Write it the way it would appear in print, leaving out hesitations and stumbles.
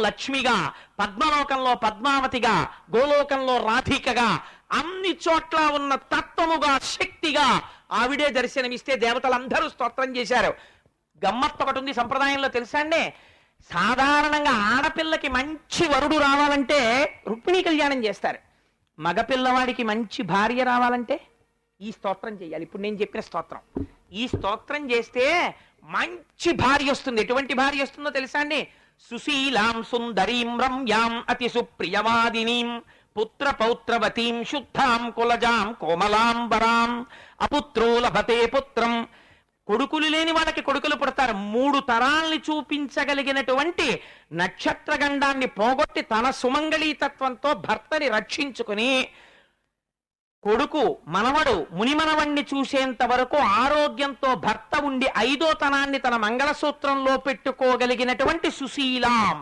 లక్ష్మిగా, పద్మలోకంలో పద్మావతిగా, గోలోకంలో రాధికగా, అన్ని చోట్ల ఉన్న తత్వముగా, శక్తిగా ఆవిడే దర్శనమిస్తే దేవతలందరూ స్తోత్రం చేశారు. గమ్మత్తు ఒకటి ఉంది సంప్రదాయంలో, తెలుసా అండి? సాధారణంగా ఆడపిల్లకి మంచి వరుడు రావాలంటే రుక్మిణీ కళ్యాణం చేస్తారు. మగపిల్లవాడికి మంచి భార్య రావాలంటే ఈ స్తోత్రం చేయాలి. ఇప్పుడు నేను చెప్పిన స్తోత్రం, ఈ స్తోత్రం చేస్తే మంచి భార్య వస్తుంది. ఎటువంటి భార్య వస్తుందో తెలుసా అండి? సుశీలాం సుందరీం రమ్యాం అతి సుప్రియవాదినీం పుత్ర పౌత్రవతీం శుద్ధాం కులజాం కోమలాంబరాం అపుత్రో లభతే పుత్రం. కొడుకులు లేని వాళ్ళకి కొడుకులు పుడతారు. 3 తరాల్ని చూపించగలిగినటువంటి నక్షత్రగండాన్ని పోగొట్టి తన సుమంగళీతత్వంతో భర్తని రక్షించుకుని, కొడుకు మనవడు మునిమనవణ్ణి చూసేంత వరకు ఆరోగ్యంతో భర్త ఉండి 5వ తనాన్ని తన మంగళసూత్రంలో పెట్టుకోగలిగినటువంటి సుశీలాం